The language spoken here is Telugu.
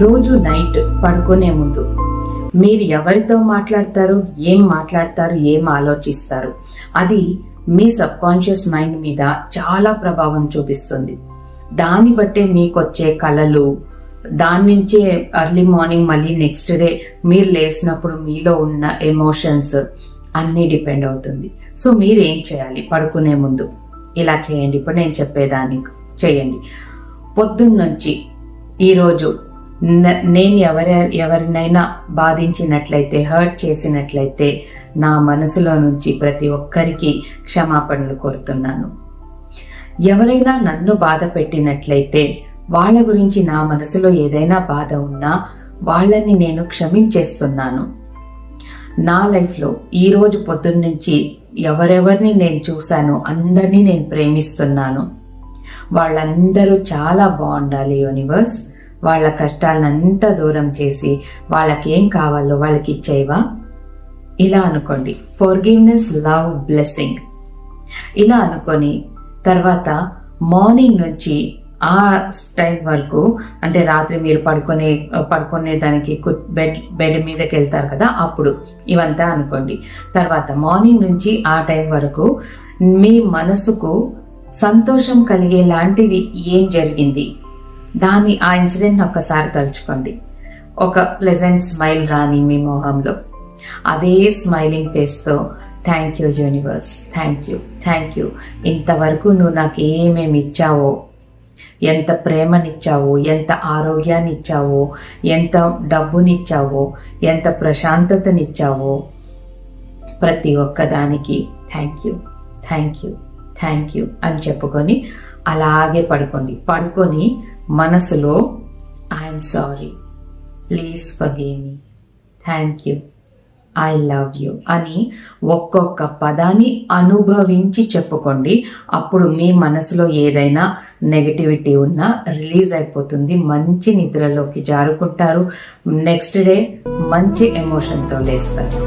రోజు నైట్ పడుకునే ముందు మీరు ఎవరితో మాట్లాడతారు, ఏం ఆలోచిస్తారు, అది మీ సబ్కాన్షియస్ మైండ్ మీద చాలా ప్రభావం చూపిస్తుంది. దాన్ని బట్టే మీకు వచ్చే కలలు, దాని నుంచే ఎర్లీ మార్నింగ్ మళ్ళీ నెక్స్ట్ డే మీరు లేచినప్పుడు మీలో ఉన్న ఎమోషన్స్ అన్నీ డిపెండ్ అవుతుంది. సో మీరు ఏం చేయాలి, పడుకునే ముందు ఇలా చేయండి. ఇప్పుడు నేను చెప్పేదాన్ని చేయండి. పొద్దున్నుంచి ఈరోజు నేను ఎవరినైనా బాధించినట్లయితే, హర్ట్ చేసినట్లయితే నా మనసులో నుంచి ప్రతి ఒక్కరికి క్షమాపణలు కోరుతున్నాను. ఎవరైనా నన్ను బాధ పెట్టినట్లయితే, వాళ్ళ గురించి నా మనసులో ఏదైనా బాధ ఉన్నా వాళ్ళని నేను క్షమించేస్తున్నాను. నా లైఫ్లో ఈరోజు పొద్దున్నుంచి ఎవరెవరిని నేను చూశానో అందరినీ నేను ప్రేమిస్తున్నాను. వాళ్ళందరూ చాలా బాగుండాలి యూనివర్స్. వాళ్ళ కష్టాలనంతా దూరం చేసి వాళ్ళకి ఏం కావాలో వాళ్ళకి ఇచ్చేవా. ఇలా అనుకోండి. ఫర్గివ్నెస్, లవ్, బ్లెస్సింగ్ ఇలా అనుకొని తర్వాత మార్నింగ్ నుంచి ఆ టైం వరకు, అంటే రాత్రి మీరు పడుకునే దానికి బెడ్ మీదకి వెళ్తారు కదా, అప్పుడు ఇవంతా అనుకోండి. తర్వాత మార్నింగ్ నుంచి ఆ టైం వరకు మీ మనసుకు సంతోషం కలిగేలాంటిది ఏం జరిగింది, ఆ ఇన్సిడెంట్ ఒక్కసారి తలుచుకోండి. ఒక ప్లెజెంట్ స్మైల్ రాని మీ మొహంలో, అదే స్మైలింగ్ ఫేస్తో thank you universe, thank you ఇంతవరకు నువ్వు నాకు ఏమేమి ఇచ్చావో, ఎంత ప్రేమనిచ్చావో, ఎంత ఆరోగ్యాన్ని ఇచ్చావో, ఎంత డబ్బునిచ్చావో, ఎంత ప్రశాంతతనిచ్చావో, ప్రతి ఒక్కదానికి థ్యాంక్ యూ అని చెప్పుకొని అలాగే పడుకొని మనసులో I'm sorry, please forgive me, thank you, I love you అని ఒక్కొక్క పదాన్ని అనుభవించి చెప్పుకోండి. అప్పుడు మీ మనసులో ఏదైనా నెగటివిటీ ఉన్నా రిలీజ్ అయిపోతుంది. మంచి నిద్రలోకి జారుకుంటారు. నెక్స్ట్ డే మంచి ఎమోషన్తో లేస్తారు.